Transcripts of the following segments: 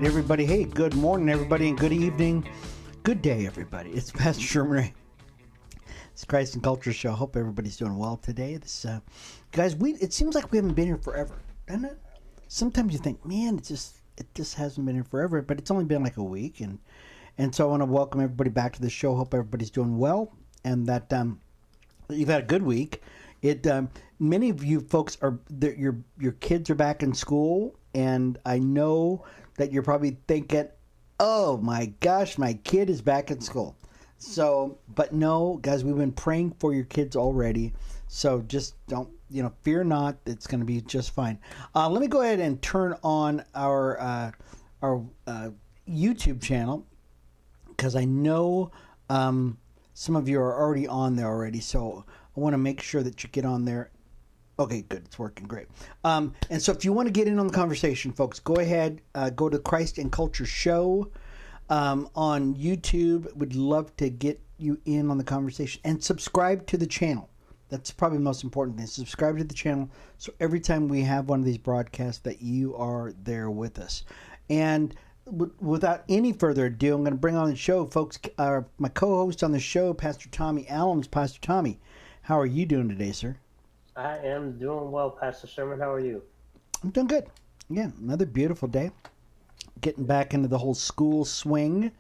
right, everybody. Hey, good morning, everybody, and good evening. Good day, everybody. It's Pastor Sherman. It's Christ&Culture show. Hope everybody's doing well today. This, guys, it seems like we haven't been here forever, doesn't it? Sometimes you think, man, it just hasn't been here forever, but it's only been like a week, and so I want to welcome everybody back to the show. Hope everybody's doing well, and that you've had a good week. Many of you folks your kids are back in school, and I know that you're probably thinking, oh my gosh, my kid is back in school. So, but no, guys, we've been praying for your kids already. So just don't, fear not. It's going to be just fine. Let me go ahead and turn on our YouTube channel, because I know some of you are already on there already. So I want to make sure that you get on there. Okay, good. It's working great. And so if you want to get in on the conversation, folks, go ahead, go to Christ&Culture show on YouTube. We'd love to get you in on the conversation. And subscribe to the channel. That's probably the most important thing. Subscribe to the channel so every time we have one of these broadcasts that you are there with us. And without any further ado, I'm going to bring on the show, folks, my co-host on the show, Pastor Tommy Allums. Pastor Tommy, how are you doing today, sir? I am doing well, Pastor Sherman. How are you? I'm doing good. Yeah, another beautiful day. Getting back into the whole school swing.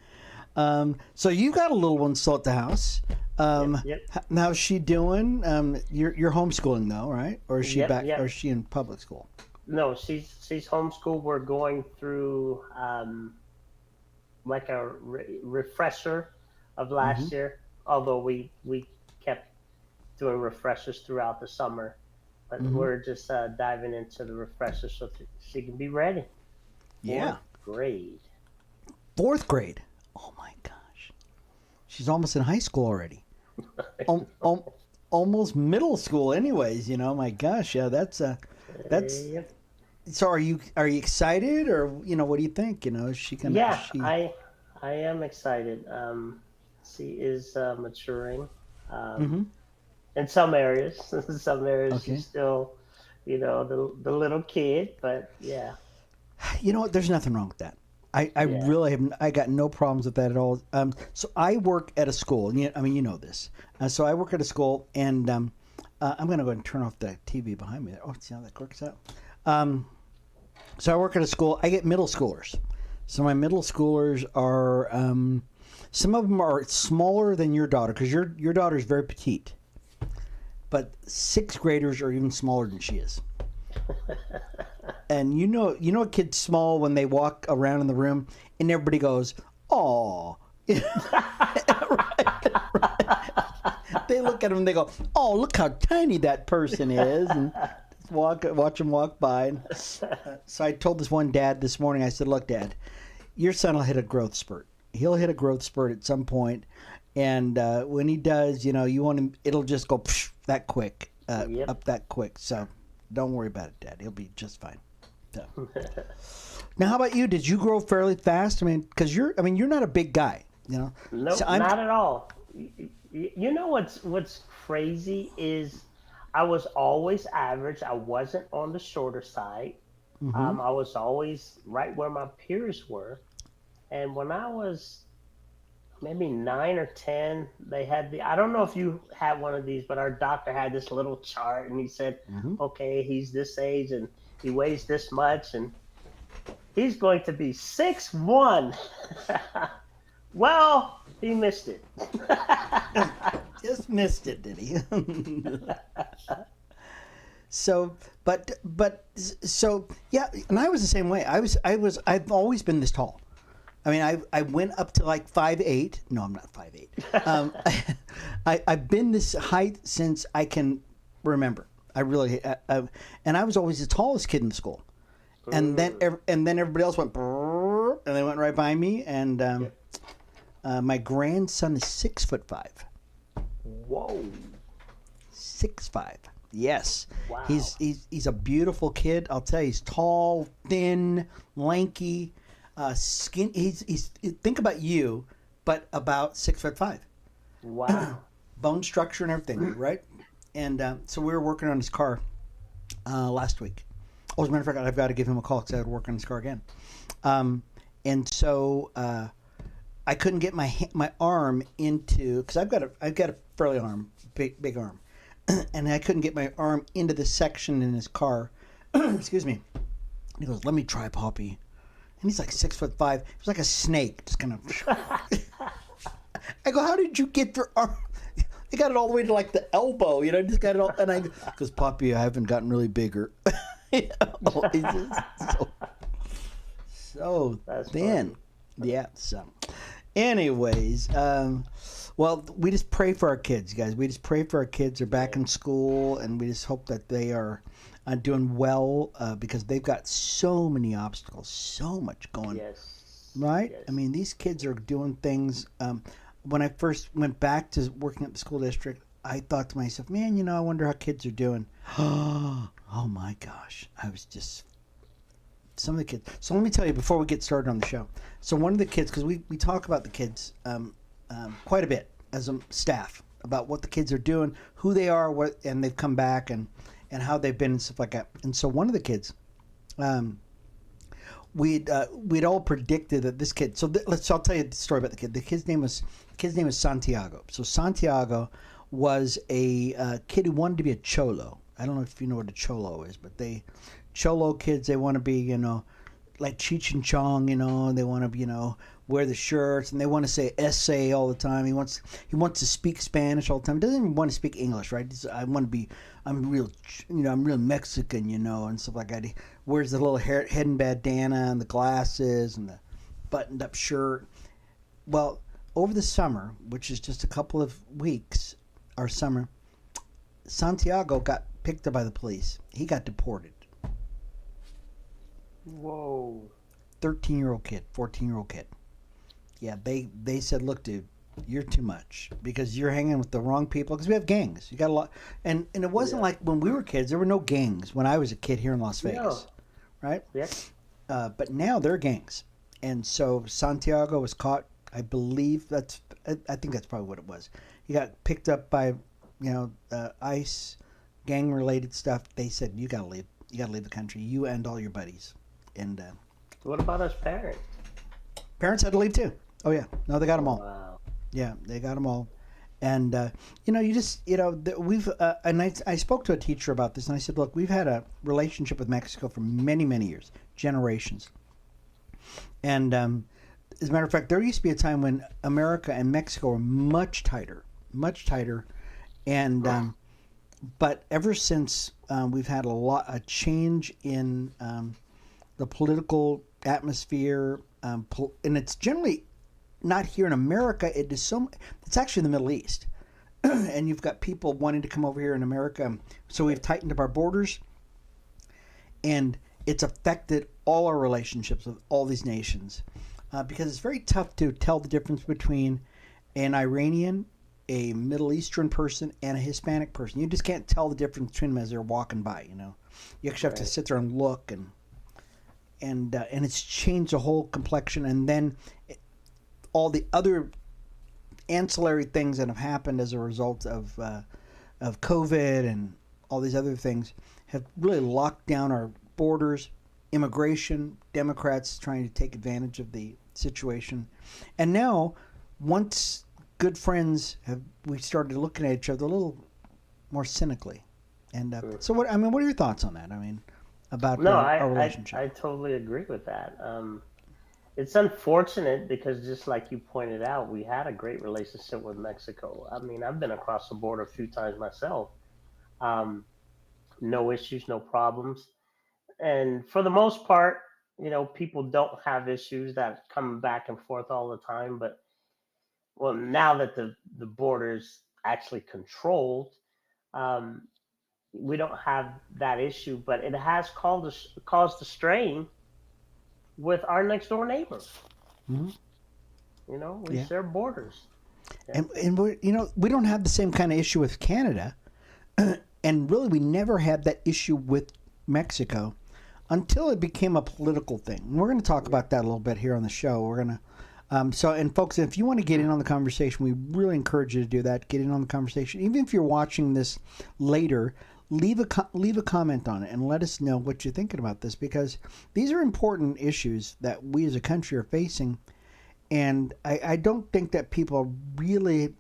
So you got a little one still at the house. Yep. How's she doing? You're homeschooling though, right? Or is she back? Or is she in public school? No, she's homeschooled. We're going through like a refresher of last year. Although we kept doing refreshers throughout the summer, but we're just diving into the refreshers so she can be ready. Yeah. Fourth grade. 4th grade. Oh my gosh, she's almost in high school already. Almost middle school, anyways. My gosh, yeah, that's. Yep. So are you excited, or what do you think? Is she gonna? Yeah, I am excited. She is maturing. In some areas, she's still, the little kid, but yeah. You know what? There's nothing wrong with that. I really haven't. I got no problems with that at all. So I work at a school. And you know this. So I work at a school, and I'm going to go and turn off the TV behind me there. Oh, see how that works out? So I work at a school. I get middle schoolers. So my middle schoolers are, some of them are smaller than your daughter, because your daughter is very petite. But 6th graders are even smaller than she is. And you know a kid's small when they walk around in the room and everybody goes, "Aw." right. They look at them and they go, "Oh, look how tiny that person is." And watch them walk by. So I told this one dad this morning, I said, "Look, Dad, your son will hit a growth spurt. He'll hit a growth spurt at some point. And when he does, you want him, it'll just go that quick, up that quick. So don't worry about it, Dad. He'll be just fine." So. Now, how about you? Did you grow fairly fast? I mean, because you're not a big guy, No, so not at all. What's crazy is I was always average. I wasn't on the shorter side. I was always right where my peers were. And when I was maybe 9 or 10, they had I don't know if you had one of these, but our doctor had this little chart, and he said, okay, he's this age and he weighs this much and he's going to be 6'1". Well, he missed it. Just missed it, did he? So, yeah, and I was the same way. I've always been this tall. I mean, I went up to like 5'8". No, I'm not 5'8". I've been this height since I can remember. I really, and I was always the tallest kid in the school. And then everybody else went, brrr, and they went right by me. And my grandson is 6'5". Whoa. 6'5". Yes. Wow. He's a beautiful kid. I'll tell you, he's tall, thin, lanky. Skin. He's think about you, but about 6'5". Wow. Bone structure and everything, right? And so we were working on his car last week. Oh, as a matter of fact, I've got to give him a call because I had to work on his car again. and so I couldn't get my arm into, because I've got a fairly big arm, and I couldn't get my arm into the section in his car. Excuse me. He goes, "Let me try, Poppy." And he's like 6'5". He was like a snake, just kind of. I go, "How did you get your arm?" He got it all the way to like the elbow, just got it all. And I goes, "Poppy, I haven't gotten really bigger." It's just so That's thin. funny. Yeah. So, anyways, well, we just pray for our kids, guys. We just pray for our kids. They're back in school, and we just hope that they are doing well because they've got so many obstacles, so much going. Yes. Right? Yes. I mean, these kids are doing things. When I first went back to working at the school district, I thought to myself, man, I wonder how kids are doing. Oh my gosh. I was just, some of the kids. So let me tell you before we get started on the show. So one of the kids, because we talk about the kids quite a bit as a staff, about what the kids are doing, who they are, and they've come back, and how they've been and stuff like that. And so one of the kids, we'd all predicted that this kid. So I'll tell you the story about the kid. The kid's name was Santiago. So Santiago was a kid who wanted to be a cholo. I don't know if you know what a cholo is, but cholo kids, they want to be, like Cheech and Chong, they want to, wear the shirts, and they want to say essay all the time. He wants to speak Spanish all the time. He doesn't even want to speak English, right? I'm real Mexican, and stuff like that. He wears the little head and bandana and the glasses and the buttoned up shirt. Well, over the summer, which is just a couple of weeks, our summer, Santiago got picked up by the police. He got deported. Whoa. 13-year-old kid, 14-year-old kid. Yeah, they said, "Look, dude, you're too much because you're hanging with the wrong people." Because we have gangs. You got a lot, and it wasn't like when we were kids. There were no gangs when I was a kid here in Las Vegas, right? Yeah. But now there are gangs, and so Santiago was caught. I believe I think that's probably what it was. He got picked up by, ICE, gang-related stuff. They said, "You gotta leave. You gotta leave the country. You and all your buddies." And What about his parents? parents had to leave too. Oh yeah, no, they got them all. Wow. Yeah, they got them all. And you just we've and I spoke to a teacher about this, and I said, "Look, we've had a relationship with Mexico for many, many years, generations." And as a matter of fact, there used to be a time when America and Mexico were much tighter, and but ever since we've had a change in the political atmosphere, and it's generally not here in America. It's actually in the Middle East, and you've got people wanting to come over here in America. So we've tightened up our borders, and it's affected all our relationships with all these nations because it's very tough to tell the difference between an Iranian, a Middle Eastern person, and a Hispanic person. You just can't tell the difference between them as they're walking by. You actually have to sit there and look, and it's changed the whole complexion. And then all the other ancillary things that have happened as a result of COVID and all these other things have really locked down our borders, immigration, Democrats trying to take advantage of the situation. And now, once good friends we started looking at each other a little more cynically. And so what are your thoughts on that? About our relationship? I totally agree with that. It's unfortunate because just like you pointed out, we had a great relationship with Mexico. I've been across the border a few times myself. No issues, no problems. And for the most part, people don't have issues that come back and forth all the time. But well, now that the border's actually controlled, we don't have that issue. But it has caused a strain with our next door neighbors. Mm-hmm. We share borders. Yeah. And we don't have the same kind of issue with Canada. And really, we never had that issue with Mexico until it became a political thing. And we're going to talk about that a little bit here on the show. We're going to, and folks, if you want to get in on the conversation, we really encourage you to do that. Get in on the conversation. Even if you're watching this later, leave a comment on it and let us know what you're thinking about this, because these are important issues that we as a country are facing, and I don't think that people really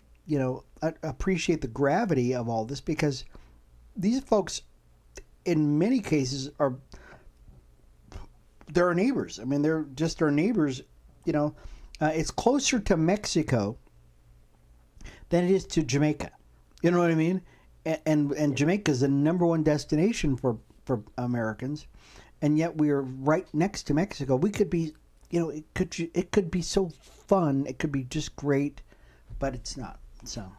appreciate the gravity of all this, because these folks in many cases they're our neighbors. I mean, they're just our neighbors. It's closer to Mexico than it is to Jamaica. You know what I mean? And Jamaica is the number one destination for Americans, and yet we are right next to Mexico. We could be, it could be so fun. It could be just great, but it's not. So,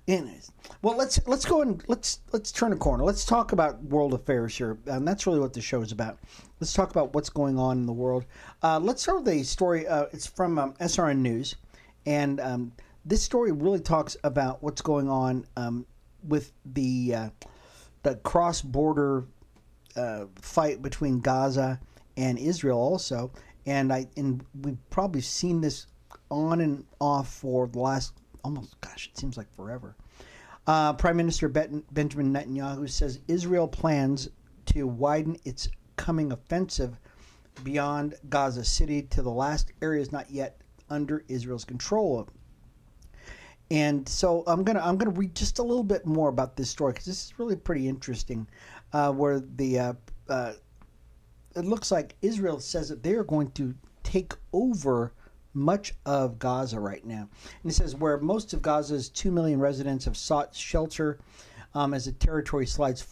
anyways, well, let's go and let's turn a corner. Let's talk about world affairs here, and that's really what the show is about. Let's talk about what's going on in the world. Let's start with a story. It's from SRN News, and this story really talks about what's going on with the cross-border fight between Gaza and Israel, also. And we've probably seen this on and off for the last it seems like forever. Prime Minister Benjamin Netanyahu says Israel plans to widen its coming offensive beyond Gaza City to the last areas not yet under Israel's control. And so I'm gonna read just a little bit more about this story, because this is really pretty interesting. Where it looks like Israel says that they are going to take over much of Gaza right now. And it says where most of Gaza's 2 million residents have sought shelter as the territory slides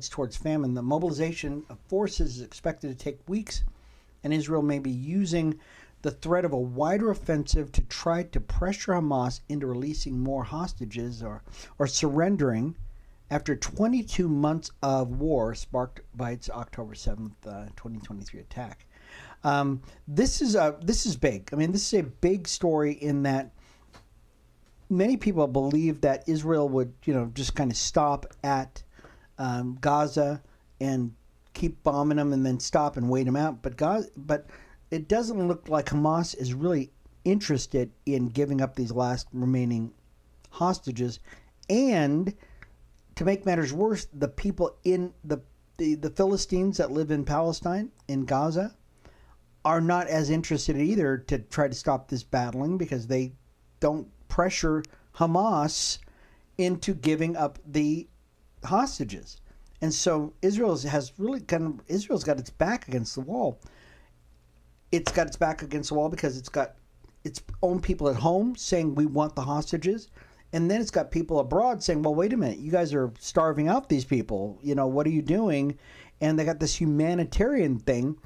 towards famine. The mobilization of forces is expected to take weeks, and Israel may be using the threat of a wider offensive to try to pressure Hamas into releasing more hostages or surrendering after 22 months of war sparked by its October 7th, 2023 attack. This is big. I mean, this is a big story in that many people believe that Israel would, just kind of stop at Gaza and keep bombing them and then stop and wait them out. But it doesn't look like Hamas is really interested in giving up these last remaining hostages. And to make matters worse, the people in the Philistines that live in Palestine, in Gaza, are not as interested either to try to stop this battling, because they don't pressure Hamas into giving up the hostages. And so Israel's got its back against the wall. It's got its back against the wall because it's got its own people at home saying we want the hostages. And then it's got people abroad saying, well, wait a minute, you guys are starving out these people. What are you doing? And they got this humanitarian thing.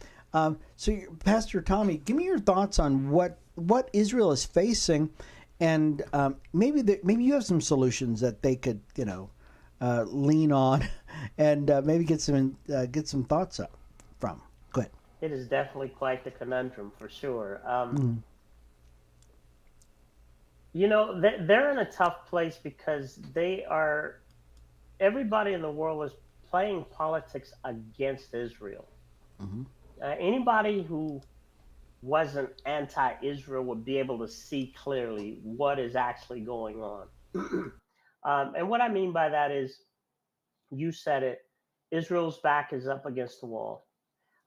So, Pastor Tommy, give me your thoughts on what Israel is facing, and maybe you have some solutions that they could, lean on, and maybe get some thoughts up from. Go ahead. It is definitely quite the conundrum, for sure. They're in a tough place because everybody in the world is playing politics against Israel. Mm-hmm. Anybody who wasn't anti-Israel would be able to see clearly what is actually going on. And what I mean by that is, you said it, Israel's back is up against the wall.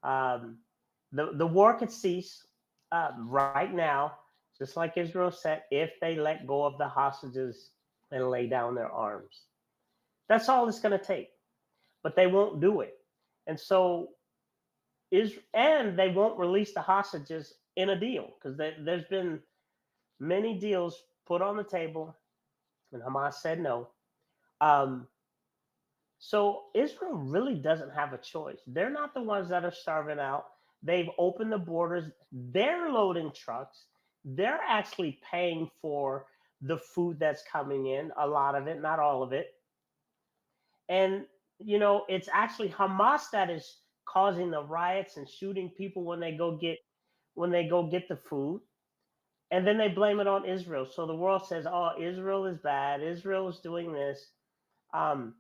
The war could cease right now, just like Israel said, if they let go of the hostages and lay down their arms. That's all it's going to take. But they won't do it. And so and they won't release the hostages in a deal, because there's been many deals put on the table, and Hamas said no. So Israel really doesn't have a choice. They're not the ones that are starving out. They've opened the borders. They're loading trucks. They're actually paying for the food that's coming in, a lot of it, not all of it. And, it's actually Hamas that is causing the riots and shooting people when they go get the food. And then they blame it on Israel. So the world says, oh, Israel is bad. Israel is doing this. And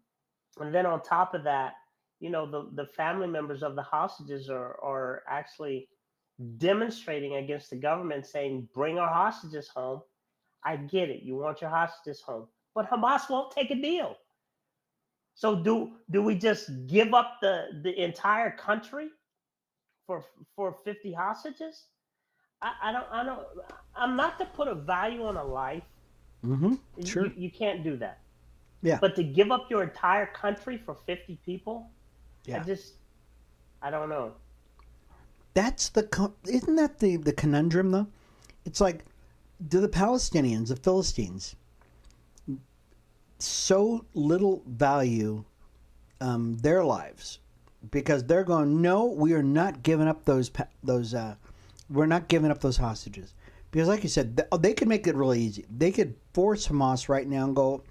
then on top of that, the family members of the hostages are actually demonstrating against the government, saying, bring our hostages home. I get it. You want your hostages home, but Hamas won't take a deal. So do we just give up the entire country for 50 hostages? I don't I'm not to put a value on a life. Mm-hmm. You Sure. you can't do that. Yeah. But to give up your entire country for 50 people, I Yeah. just I don't know. That's isn't that the conundrum though? It's like, do the Palestinians, the Philistines, so little value their lives because they're going, no, we are not giving up we're not giving up those hostages, because like you said, they could make it really easy. They could force Hamas right now and go,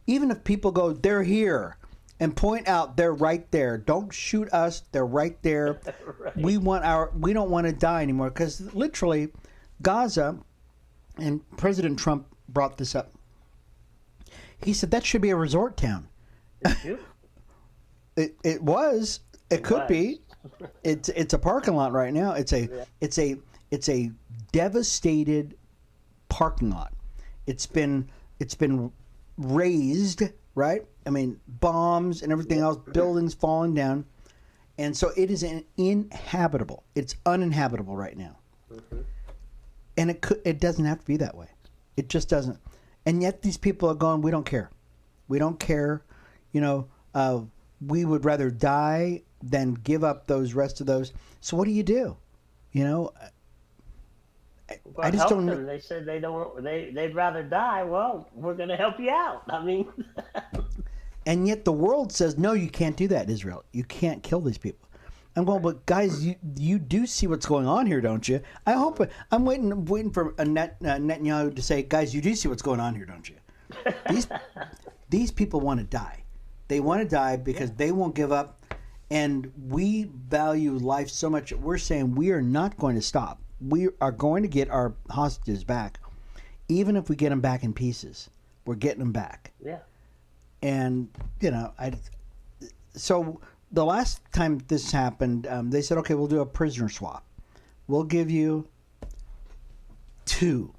even if people go, they're here, and point out they're right there. Don't shoot us. They're right there. Right. We don't want to die anymore, because literally, Gaza, and President Trump brought this up. He said that should be a resort town. It was. It could be. It's a parking lot right now. It's a devastated parking lot. It's been razed, right? I mean, bombs and everything else, buildings falling down, and so it is uninhabitable. It's uninhabitable right now, and it doesn't have to be that way. It just doesn't. And yet these people are going, we don't care. We don't care. We would rather die than give up those rest of those. So what do you do? Well, I just don't. Them. They said they don't. They'd rather die. Well, we're going to help you out. I mean, and yet the world says, no, you can't do that, Israel. You can't kill these people. I'm going, but guys, you do see what's going on here, don't you? I hope I'm waiting for Netanyahu to say, guys, you do see what's going on here, don't you? These people want to die. They want to die because they won't give up, and we value life so much that we're saying we are not going to stop. We are going to get our hostages back, even if we get them back in pieces. We're getting them back. Yeah. And so the last time this happened, they said, okay, we'll do a prisoner swap. We'll give you 2,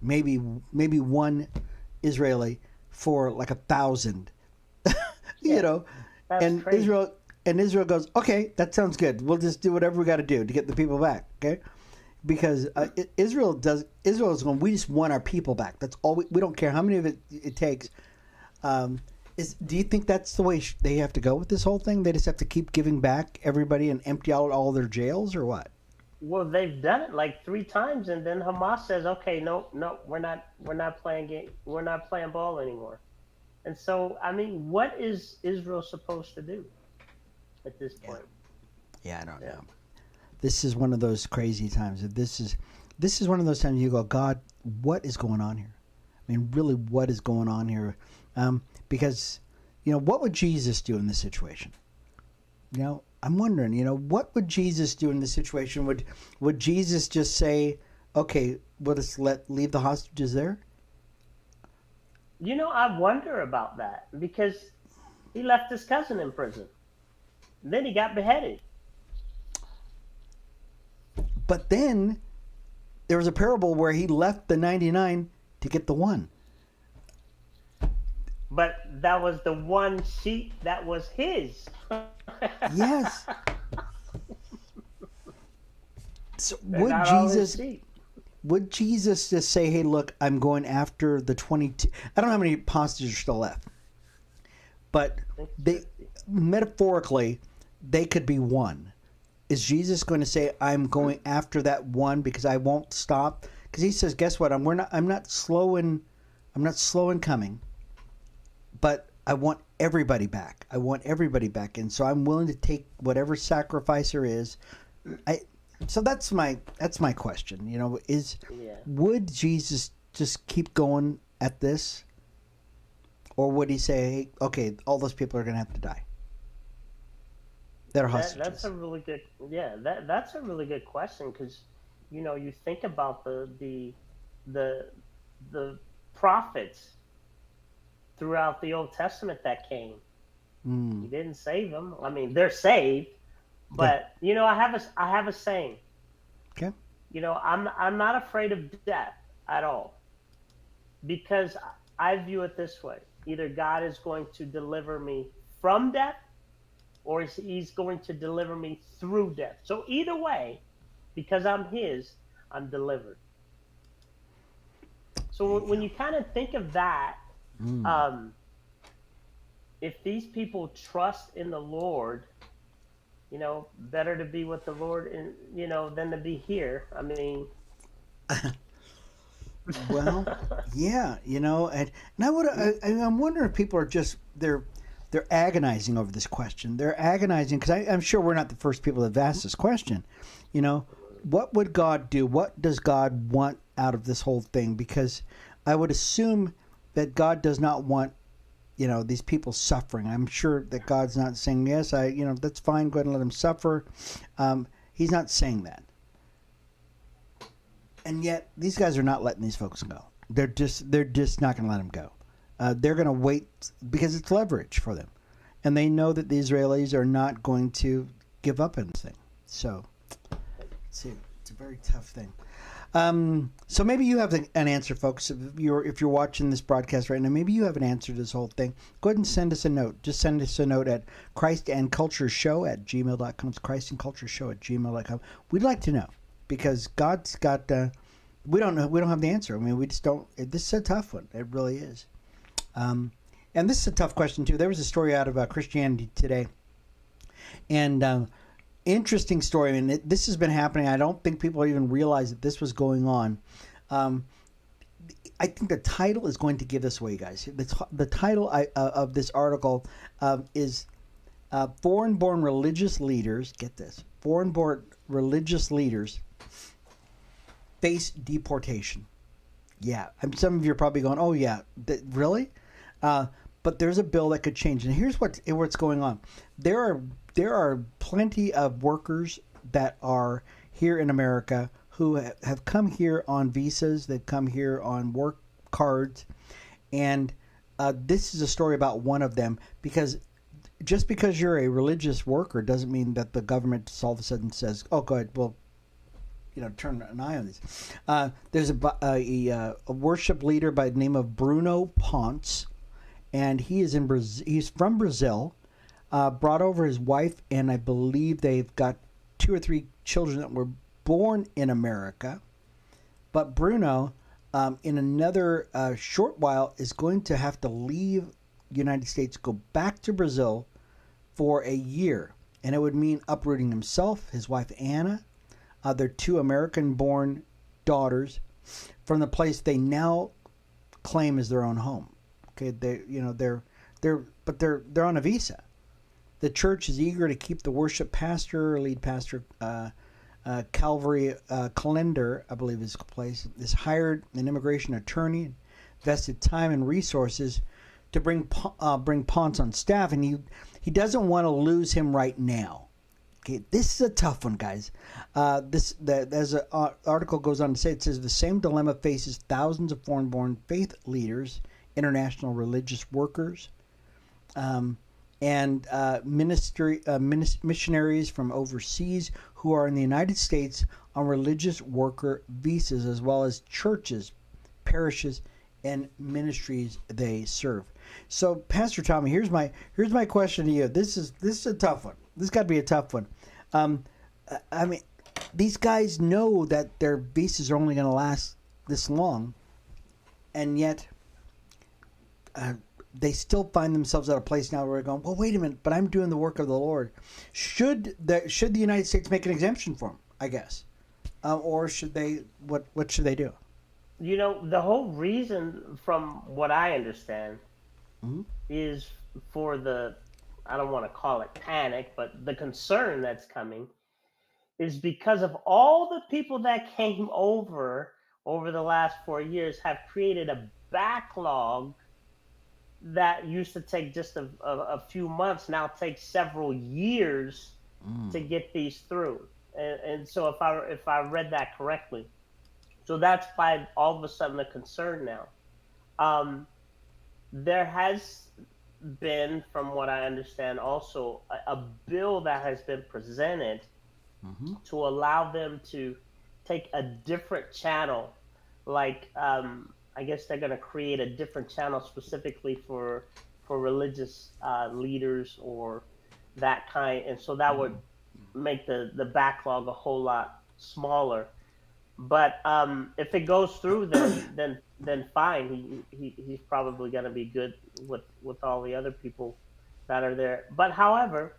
maybe one Israeli for like 1,000. And crazy. Israel goes, okay, that sounds good. We'll just do whatever we got to do to get the people back. Okay, because Israel is going, we just want our people back. That's all. We don't care how many of it takes. Do you think that's the way they have to go with this whole thing? They just have to keep giving back everybody and empty out all their jails, or what? Well, they've done it like 3 times, and then Hamas says, "Okay, no, we're not playing game. We're not playing ball anymore." And so, I mean, what is Israel supposed to do at this point? Yeah, I don't know. This is one of those crazy times. This is one of those times you go, God, what is going on here? I mean, really, what is going on here? Because, what would Jesus do in this situation? I'm wondering, what would Jesus do in this situation? Would Jesus just say, okay, we'll just leave the hostages there? I wonder about that, because he left his cousin in prison. Then he got beheaded. But then there was a parable where he left the 99 to get the one. But that was the one sheep that was his. Yes. So would Jesus just say, hey, look, I'm going after the 22? I don't know how many hostages are still left. But metaphorically, they could be one. Is Jesus going to say, I'm going after that one because I won't stop? Because he says, guess what? I'm not slow in coming, but I want everybody back. And so I'm willing to take whatever sacrifice there is. So that's my question. Would Jesus just keep going at this, or would he say, hey, okay, all those people are going to have to die? They're hostages. That's a really good that's a really good question, because you think about the prophets throughout the Old Testament that came. He didn't save them. I mean, they're saved, but I have a saying. Okay. I'm not afraid of death at all, because I view it this way: either God is going to deliver me from death, or He's going to deliver me through death. So either way, because I'm His, I'm delivered. There So you when go. you kind of think of that, um, if these people trust in the Lord, better to be with the Lord, than to be here. I mean, Well, yeah, and I'm wondering if people are just they're agonizing over this question. They're agonizing because I'm sure we're not the first people that have asked this question. You know, what would God do? What does God want out of this whole thing? Because I would assume that God does not want these people suffering. I'm sure that God's not saying yes. That's fine. Go ahead and let them suffer. He's not saying that. And yet these guys are not letting these folks go. They're just not going to let them go. They're going to wait because it's leverage for them, and they know that the Israelis are not going to give up anything. So it's a very tough thing. So maybe you have an answer, folks. If you're watching this broadcast right now, maybe you have an answer to this whole thing. Go ahead and send us a note. Just send us a note at christandcultureshow@gmail.com. It's christandcultureshow@gmail.com. We'd like to know, because God's got. We don't know. We don't have the answer. I mean, we just don't. This is a tough one. It really is. And this is a tough question too. There was a story out of Christianity Today, and interesting story. I mean, this has been happening. I don't think people even realize that this was going on. I think the title is going to give this away, guys. The title of this article is "Foreign-Born Religious Leaders." Get this: foreign-born religious leaders face deportation. Yeah, some of you are probably going, "Oh yeah, really?" But there's a bill that could change, and here's what's going on. There are plenty of workers that are here in America who have come here on visas. They've come here on work cards, and this is a story about one of them. Because just because you're a religious worker doesn't mean that the government all of a sudden says, "Oh, go ahead, well, turn an eye on these." There's a worship leader by the name of Bruno Ponce, and he is in Brazil. He's from Brazil. Brought over his wife, and I believe they've got 2 or 3 children that were born in America. But Bruno, in another short while, is going to have to leave the United States, go back to Brazil for a year, and it would mean uprooting himself, his wife Anna, their 2 American-born daughters, from the place they now claim as their own home. Okay, they're on a visa. The church is eager to keep the worship pastor, lead pastor, Calvary Calendar, I believe his place, is hired an immigration attorney, invested time and resources to bring Ponce on staff, and he doesn't want to lose him right now. Okay, this is a tough one, guys. As the article goes on to say, it says the same dilemma faces thousands of foreign-born faith leaders, international religious workers, and missionaries from overseas who are in the United States on religious worker visas, as well as churches, parishes, and ministries they serve. So, Pastor Tommy, here's my question to you. This is a tough one. This got to be a tough one. I mean, these guys know that their visas are only going to last this long, and yet they still find themselves at a place now where they're going, well, wait a minute, but I'm doing the work of the Lord. Should the United States make an exemption for them, I guess? Or should they, what should they do? The whole reason, from what I understand, is for I don't want to call it panic, but the concern that's coming is because of all the people that came over the last 4 years have created a backlog that used to take just a few months, now takes several years to get these through. And so if I read that correctly, so that's why all of a sudden the concern now. There has been, from what I understand, also a bill that has been presented to allow them to take a different channel. Like, I I guess they're going to create a different channel specifically for religious leaders or that kind, and so that would make the backlog a whole lot smaller. But if it goes through, then fine. He's probably going to be good with all the other people that are there. But however,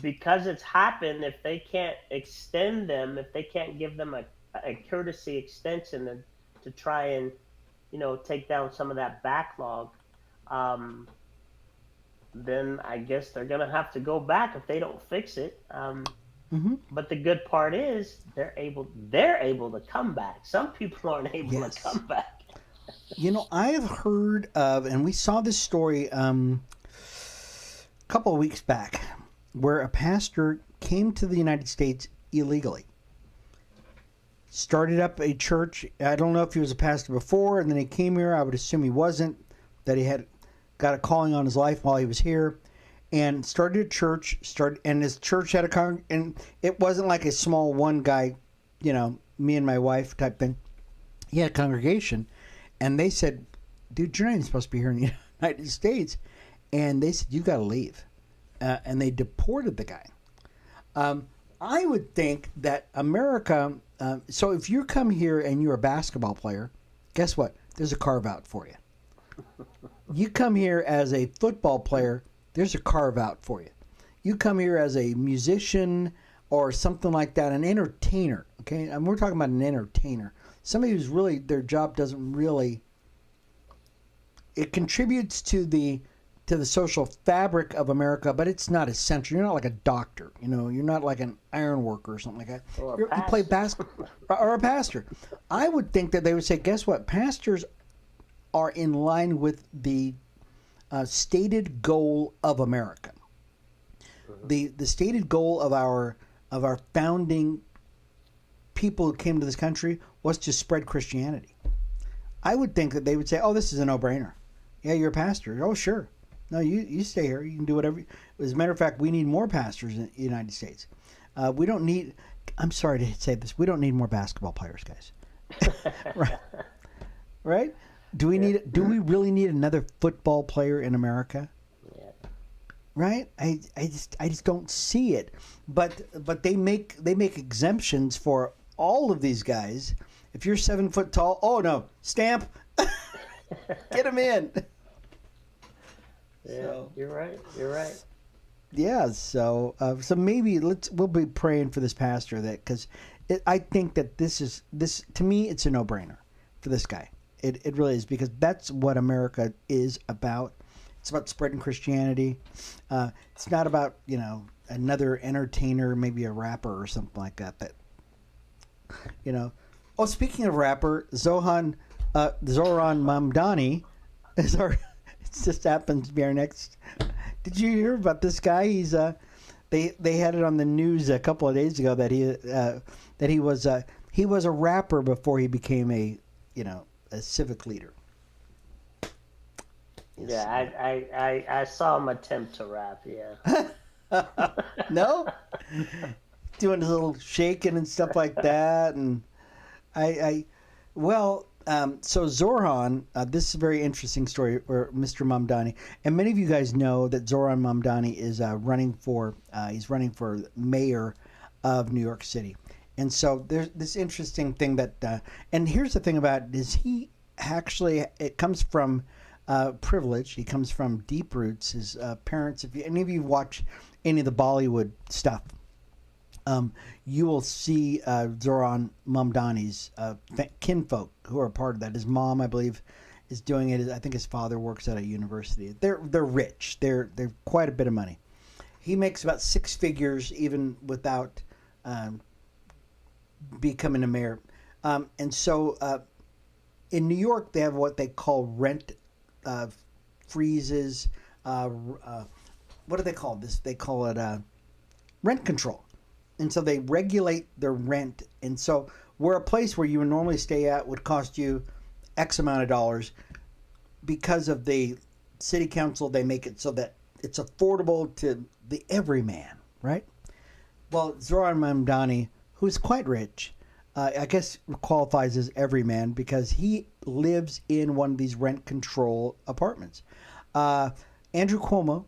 because it's happened, if they can't extend them, if they can't give them a courtesy extension to try and take down some of that backlog, um, then I guess they're gonna have to go back if they don't fix it. Mm-hmm. But the good part is they're able to come back. Some people aren't able to come back. I have heard of, and we saw this story a couple of weeks back, where a pastor came to the United States illegally. Started up a church. I don't know if he was a pastor before, and then he came here. I would assume he wasn't, that he had got a calling on his life while he was here, and started a church. And his church had and it wasn't like a small one guy, me and my wife type thing. He had a congregation, and they said, "Dude, you're not even supposed to be here in the United States." And they said, "You got to leave," and they deported the guy. I would think that America. So if you come here and you're a basketball player, guess what? There's a carve out for you. You come here as a football player, there's a carve out for you. You come here as a musician or something like that, an entertainer, okay? And we're talking about an entertainer. Somebody who's really, their job doesn't really, it contributes to the social fabric of America, but it's not essential. You're not like a doctor, you're not like an iron worker or something like that. You play basketball or a pastor. I would think that they would say, guess what? Pastors are in line with the stated goal of America. The stated goal of our founding people who came to this country was to spread Christianity. I would think that they would say, "Oh, this is a no-brainer. Yeah, you're a pastor. Oh, sure. No, you stay here. You can do whatever." As a matter of fact, we need more pastors in the United States. We don't need. I'm sorry to say this. We don't need more basketball players, guys. Right? Do we really need another football player in America? Yeah. Right? I just don't see it. But they make exemptions for all of these guys. If you're 7 foot tall, oh no, stamp, get him in. Yeah, so, you're right. Yeah, so maybe we'll be praying for this pastor, that because I think that this to me it's a no-brainer for this guy. It really is, because that's what America is about. It's about spreading Christianity. It's not about another entertainer, maybe a rapper or something like that. Oh, speaking of rapper, Zoran Mamdani is our. It just happens to be our next. Did you hear about this guy? He's they had it on the news a couple of days ago that he was a rapper before he became a civic leader. Yeah, I saw him attempt to rap. Yeah. No, doing his little shaking and stuff like that, and so Zoran, this is a very interesting story, where Mr. Mamdani, and many of you guys know that Zoran Mamdani is running for mayor of New York City. And so there's this interesting thing that, and here's the thing about it, is he actually, it comes from privilege. He comes from deep roots. His parents, if any of you watch any of the Bollywood stuff, you will see Zoran Mamdani's kinfolk who are part of that. His mom, I believe, is doing it. I think his father works at a university. They're rich. They're quite a bit of money. He makes about 6 figures even without becoming a mayor. And so in New York, they have what they call rent freezes. What do they call this? They call it rent control. And so they regulate their rent. And so where a place where you would normally stay at would cost you X amount of dollars, because of the city council, they make it so that it's affordable to the everyman, right? Well, Zoran Mamdani, who's quite rich, I guess qualifies as everyman because he lives in one of these rent control apartments. Andrew Cuomo,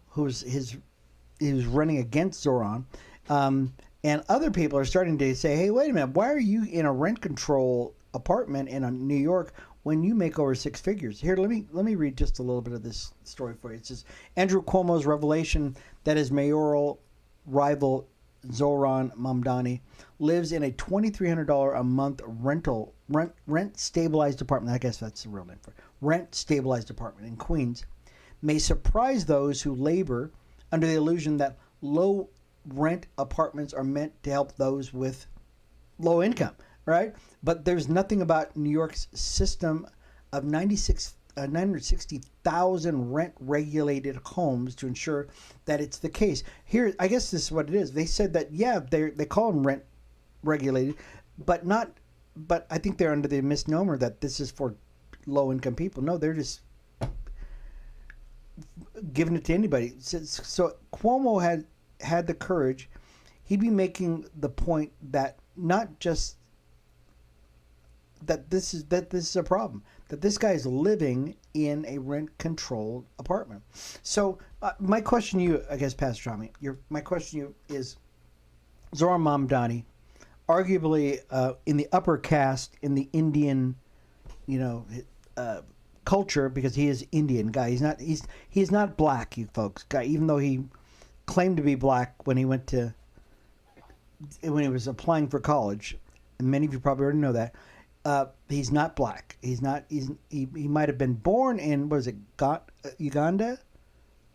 he was running against Zoran, and other people are starting to say, "Hey, wait a minute, why are you in a rent control apartment in New York when you make over six figures?" Here, let me read just a little bit of this story for you. It says Andrew Cuomo's revelation that his mayoral rival Zoran Mamdani lives in a $2,300 a month rent stabilized apartment. I guess that's the real name for it. Rent stabilized apartment in Queens may surprise those who labor under the illusion that low rent apartments are meant to help those with low income, right? But there's nothing about New York's system of 960,000 rent-regulated homes to ensure that it's the case. Here, I guess this is what it is. They said that, yeah, they call them rent-regulated, but not. But I think they're under the misnomer that this is for low-income people. No, they're just giving it to anybody. So Cuomo had the courage. He'd be making the point that not just that this is a problem, that this guy is living in a rent-controlled apartment. So my question to you, I guess, Pastor Tommy, my question to you is, Zoran Mamdani, arguably in the upper caste, in the Indian, culture, because he is Indian guy. He's not black, you folks, guy. Even though he claimed to be black when he was applying for college, and many of you probably already know that. He's not black. He might have been born in, what is it, Uganda?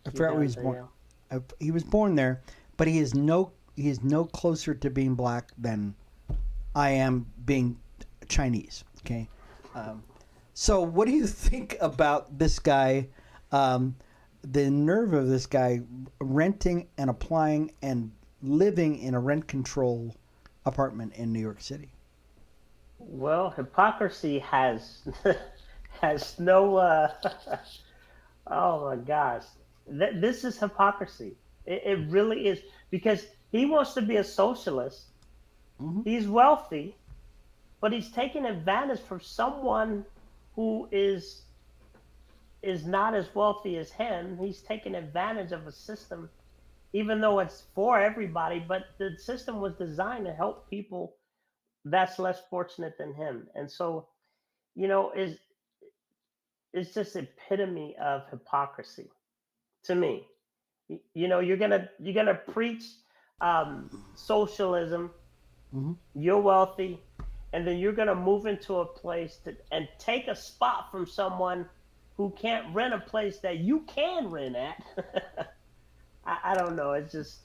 I forgot where he was born. Yeah. He was born there, but he is no closer to being black than I am being Chinese. Okay, so what do you think about this guy? The nerve of this guy renting and applying and living in a rent control apartment in New York City. Well, hypocrisy has no. Oh my gosh, this is hypocrisy. It really is, because he wants to be a socialist. Mm-hmm. He's wealthy, but he's taking advantage from someone who is not as wealthy as him. He's taking advantage of a system, even though it's for everybody. But the system was designed to help people that's less fortunate than him. And so, it's just epitome of hypocrisy to me. You're gonna preach socialism. Mm-hmm. You're wealthy, and then you're gonna move into a place and take a spot from someone who can't rent a place that you can rent at. I don't know. It's just,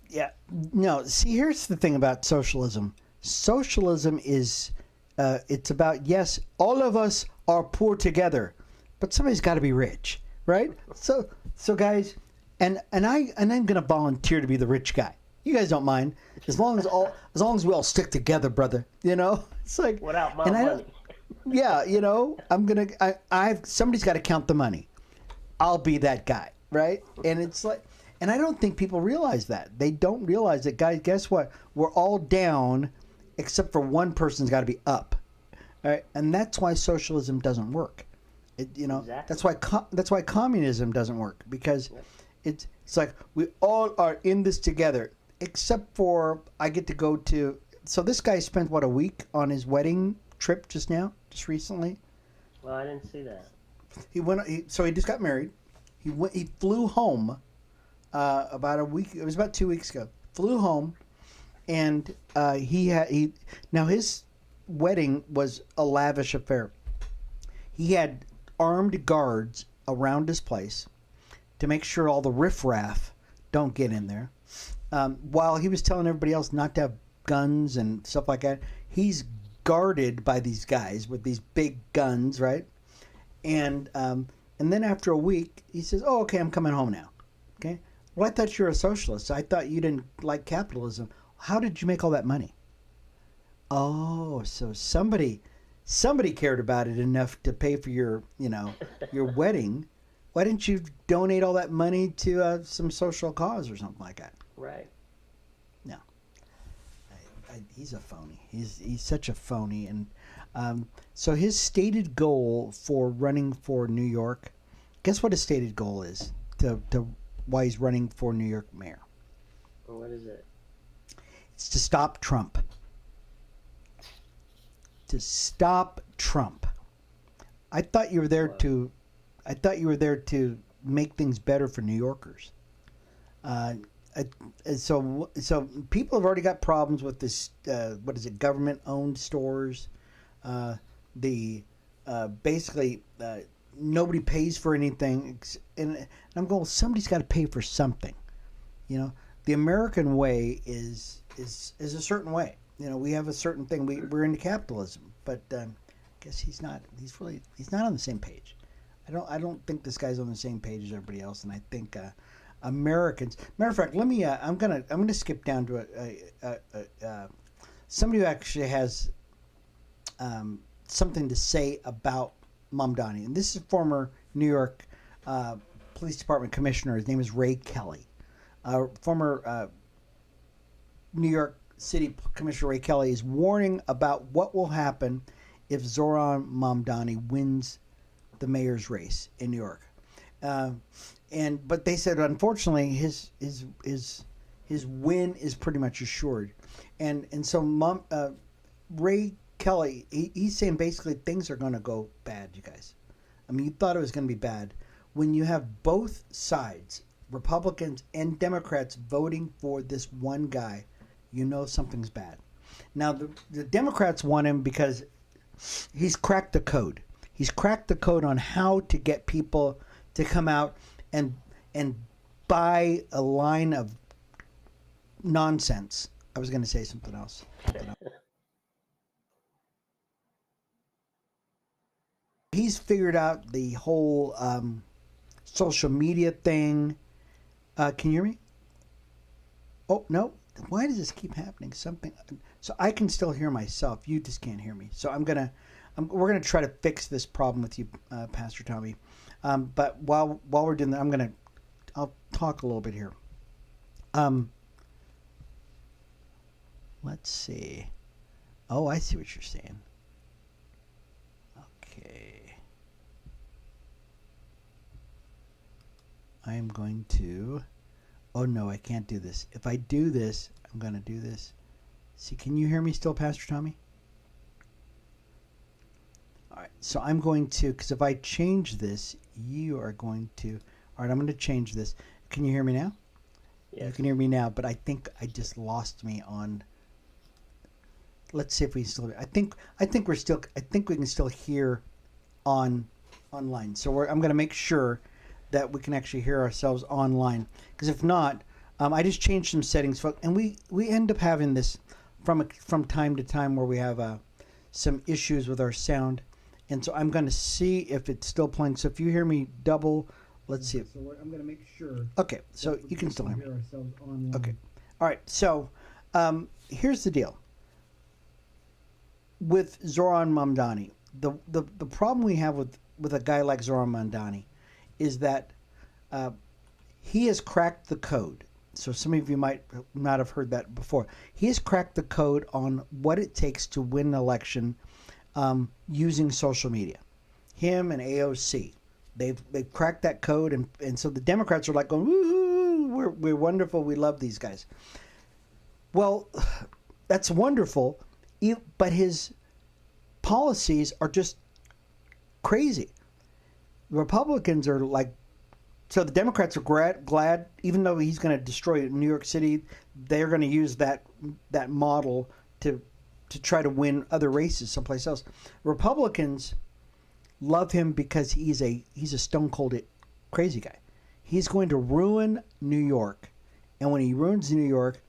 yeah. No. See, here's the thing about socialism. Socialism is, it's about, yes, all of us are poor together, but somebody's got to be rich, right? So guys, and I'm gonna volunteer to be the rich guy. You guys don't mind, as long as we all stick together, brother. It's like, without my money. Yeah, somebody's got to count the money. I'll be that guy, right? And it's like, and I don't think people realize that. They don't realize that, guys. Guess what? We're all down, except for one person's got to be up, all right? And that's why socialism doesn't work. Exactly. That's why communism doesn't work, because it's like we all are in this together, except for I get to go to. So this guy spent a week on his wedding trip just recently. Well, I didn't see that. So he just got married. He flew home about a week. It was about 2 weeks ago. Flew home. And now his wedding was a lavish affair. He had armed guards around his place to make sure all the riffraff don't get in there. While he was telling everybody else not to have guns and stuff like that, he's guarded by these guys with these big guns, right? And then after a week, he says, "Oh, okay, I'm coming home now." Okay. Well, I thought you were a socialist. I thought you didn't like capitalism. How did you make all that money? Oh, so somebody cared about it enough to pay for your wedding. Why didn't you donate all that money to some social cause or something like that? Right. No. he's a phony. He's such a phony. And so his stated goal for running for New York, guess what his stated goal is to why he's running for New York mayor? What is it? It's to stop Trump. To stop Trump. I thought you were there to make things better for New Yorkers. So people have already got problems with this. What is it? Government-owned stores. Basically nobody pays for anything, and I'm going. Somebody's got to pay for something. You know, the American way is a certain way. You know, we have a certain thing. We're into capitalism, but I guess he's not. He's not on the same page. I don't think this guy's on the same page as everybody else, and I think Americans. Matter of fact, let me. I'm gonna skip down to somebody who actually has something to say about Mamdani, and this is former New York Police Department Commissioner. His name is Ray Kelly. Former New York City Commissioner Ray Kelly is warning about what will happen if Zoran Mamdani wins the mayor's race in New York. But they said unfortunately his win is pretty much assured, and so Ray Kelly he's saying basically things are going to go bad, you guys. I mean, you thought it was going to be bad when you have both sides, Republicans and Democrats, voting for this one guy. You know something's bad. Now the Democrats want him because he's cracked the code. He's cracked the code on how to get people to come out and buy a line of nonsense. I was going to say something else. He's figured out the whole social media thing. Can you hear me? Oh, no. Why does this keep happening? Something. So I can still hear myself. You just can't hear me. So we're gonna try to fix this problem with you, Pastor Tommy. But while we're doing that, I'll talk a little bit here. Let's see. Oh, I see what you're saying. Okay. I am going to. Oh no, I can't do this. If I do this, I'm going to do this. See, can you hear me still, Pastor Tommy? All right, so I'm going to, because if I change this, you are going to. All right, I'm going to change this. Can you hear me now? Yes. You can hear me now, but I think I just lost me on. Let's see if we still. I think we can still hear online. So I'm going to make sure that we can actually hear ourselves online, because if not, I just changed some settings, and we end up having this from time to time where we have some issues with our sound, and so I'm going to see if it's still playing. So if you hear me double, let's see. So I'm going to make sure. Okay, so you can still hear me. Okay, all right. So here's the deal with Zoran Mamdani. The problem we have with a guy like Zoran Mamdani is that he has cracked the code. So some of you might not have heard that before. He has cracked the code on what it takes to win an election using social media. Him and AOC, they've cracked that code, and so the Democrats are like going, woo, we're wonderful, we love these guys. Well, that's wonderful, but his policies are just crazy. The Republicans are like, so the Democrats are glad, even though he's going to destroy New York City, they're going to use that model to try to win other races someplace else. Republicans love him because he's a stone cold crazy guy. He's going to ruin New York, and when he ruins New York,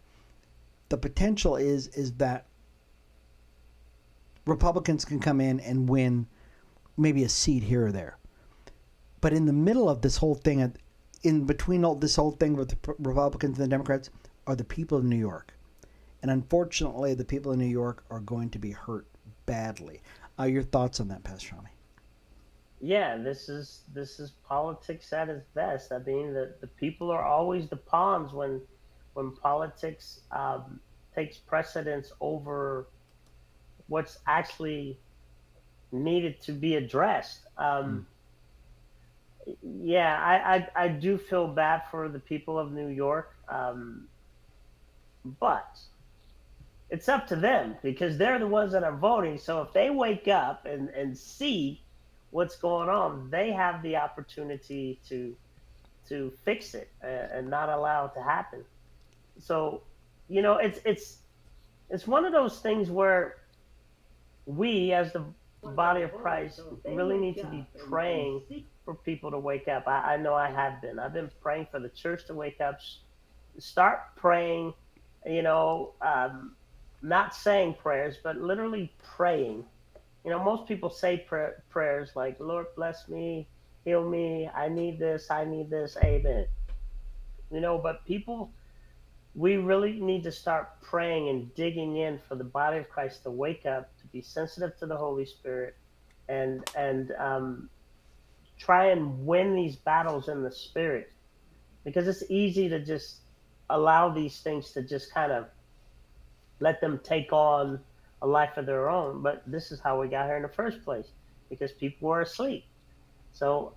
the potential is that Republicans can come in and win maybe a seat here or there. But in the middle of this whole thing, in between all this whole thing with the Republicans and the Democrats, are the people of New York. And unfortunately, the people in New York are going to be hurt badly. Your thoughts on that, Pastor Tommy? Yeah, this is politics at its best. I mean, the people are always the pawns when politics takes precedence over what's actually needed to be addressed. Yeah, I do feel bad for the people of New York, but it's up to them because they're the ones that are voting. So if they wake up and see what's going on, they have the opportunity to fix it and not allow it to happen. So, it's one of those things where we, as the body of Christ, really need to be praying for people to wake up. I know I have been. I've been praying for the church to wake up, start praying, you know, not saying prayers, but literally praying. Most people say prayers like, Lord, bless me, heal me, I need this, amen. But people, we really need to start praying and digging in for the body of Christ to wake up, to be sensitive to the Holy Spirit, and try and win these battles in the Spirit, because it's easy to just allow these things to just kind of let them take on a life of their own. But this is how we got here in the first place, because people were asleep. So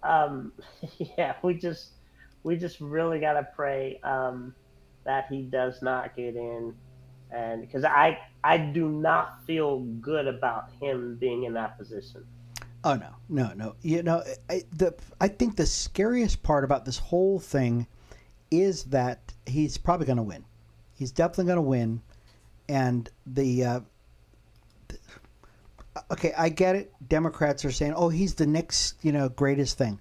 yeah, we just really got to pray that he does not get in, and because I do not feel good about him being in that position. Oh no, no, no. I think the scariest part about this whole thing is that he's probably going to win. He's definitely going to win, and okay, I get it. Democrats are saying, "Oh, he's the next, greatest thing,"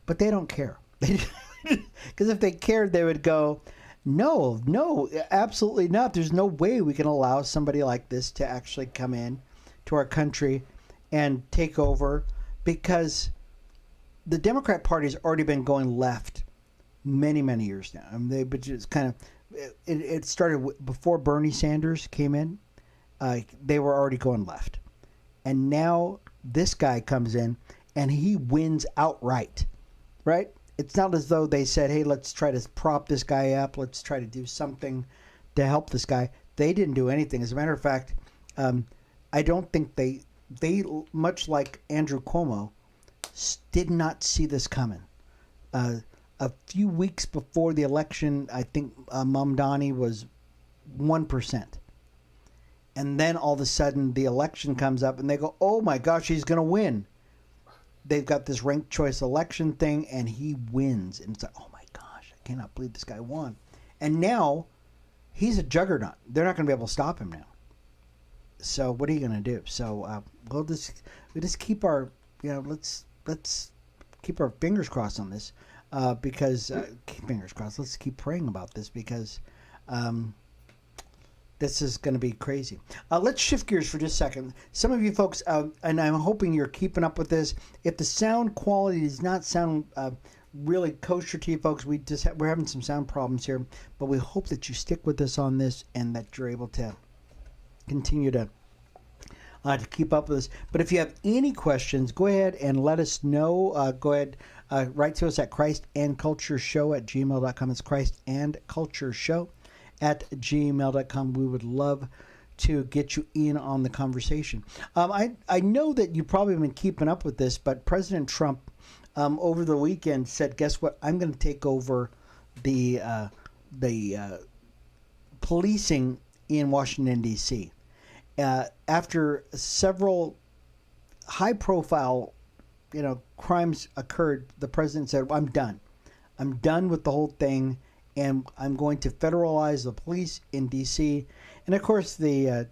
but they don't care. Because if they cared, they would go, "No, no, absolutely not. There's no way we can allow somebody like this to actually come in to our country and take over," because the Democrat Party's already been going left many, many years now. I mean, they've just kind of it started before Bernie Sanders came in. They were already going left. And now this guy comes in and he wins outright, right? It's not as though they said, hey, let's try to prop this guy up. Let's try to do something to help this guy. They didn't do anything. As a matter of fact, I don't think they, much like Andrew Cuomo, did not see this coming. A few weeks before the election, I think Mamdani was 1%. And then all of a sudden the election comes up and they go, oh my gosh, he's going to win. They've got this ranked choice election thing and he wins. And it's like, oh my gosh, I cannot believe this guy won. And now he's a juggernaut. They're not going to be able to stop him now. So what are you going to do? So we'll just keep our, let's keep our fingers crossed on this because, fingers crossed, let's keep praying about this because this is going to be crazy. Let's shift gears for just a second. Some of you folks, and I'm hoping you're keeping up with this. If the sound quality does not sound really kosher to you folks, we're having some sound problems here, but we hope that you stick with us on this and that you're able to continue to keep up with us. But if you have any questions, go ahead and let us know. Go ahead, write to us at christandcultureshow@gmail.com. It's christandcultureshow@gmail.com. We would love to get you in on the conversation. I know that you probably have been keeping up with this, but President Trump over the weekend said, guess what? I'm going to take over the policing in Washington, D.C. After several high-profile, crimes occurred, the president said, I'm done. I'm done with the whole thing. And I'm going to federalize the police in D.C. And, of course, the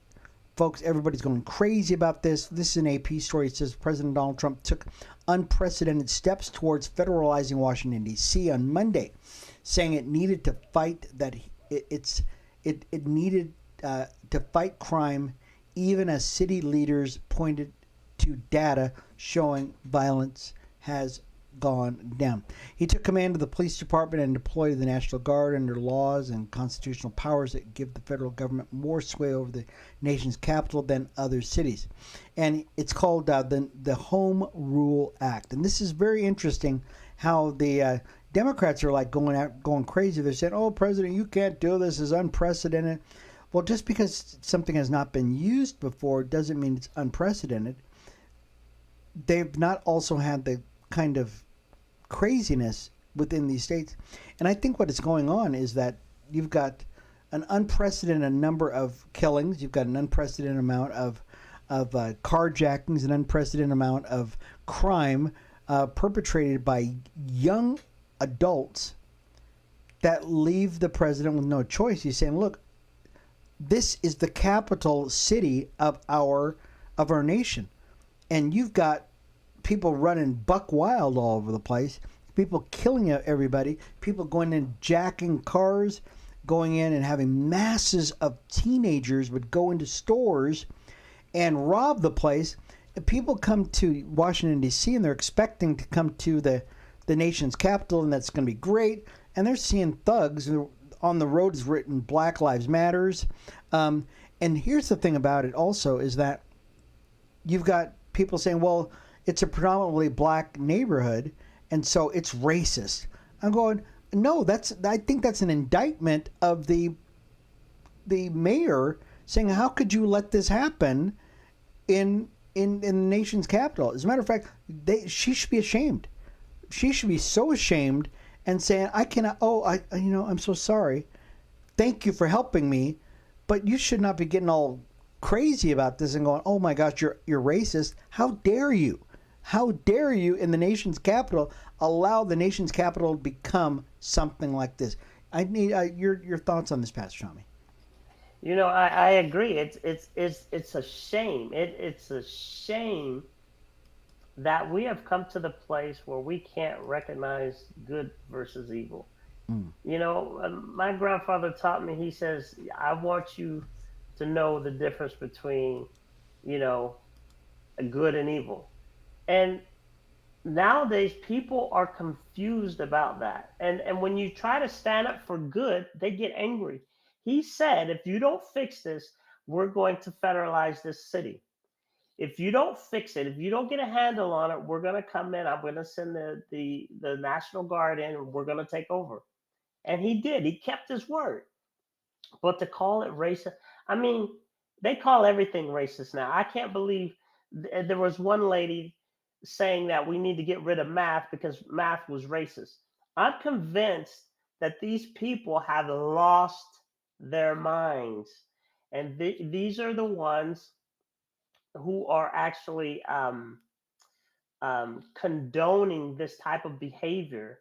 folks, everybody's going crazy about this. This is an AP story. It says President Donald Trump took unprecedented steps towards federalizing Washington, D.C. on Monday, saying it needed to fight it needed to fight crime, even as city leaders pointed to data showing violence has gone down. He took command of the police department and deployed the National Guard under laws and constitutional powers that give the federal government more sway over the nation's capital than other cities. And it's called the Home Rule Act. And this is very interesting how the Democrats are like going crazy. They're saying, oh, President, you can't do this. This is unprecedented. Well, just because something has not been used before doesn't mean it's unprecedented. They've not also had the kind of craziness within these states. And I think what is going on is that you've got an unprecedented number of killings. You've got an unprecedented amount of carjackings, an unprecedented amount of crime perpetrated by young adults that leave the president with no choice. He's saying, look, this is the capital city of our nation, and you've got people running buck wild all over the place, people killing everybody, people going in jacking cars, going in and having masses of teenagers would go into stores and rob the place. People come to Washington, D.C., and they're expecting to come to the nation's capital, and that's going to be great. And they're seeing thugs. On the road is written Black Lives Matters. And here's the thing about it also is that you've got people saying, well, it's a predominantly black neighborhood, and so it's racist. I'm going, no, I think that's an indictment of the mayor saying, how could you let this happen in the nation's capital? As a matter of fact, she should be ashamed. She should be so ashamed and saying, I cannot, I'm so sorry. Thank you for helping me, but you should not be getting all crazy about this and going, oh my gosh, you're racist. How dare you? How dare you in the nation's capital allow the nation's capital to become something like this? I need your thoughts on this, Pastor Shami. I agree. It's a shame. It's a shame that we have come to the place where we can't recognize good versus evil. My grandfather taught me, he says, I want you to know the difference between, good and evil. And nowadays, people are confused about that. And when you try to stand up for good, they get angry. He said, if you don't fix this, we're going to federalize this city. If you don't fix it, if you don't get a handle on it, we're going to come in. I'm going to send the National Guard in, and we're going to take over. And he did. He kept his word. But to call it racist, I mean, they call everything racist now. I can't believe there was one lady saying that we need to get rid of math because math was racist. I'm convinced that these people have lost their minds. And these are the ones who are actually condoning this type of behavior.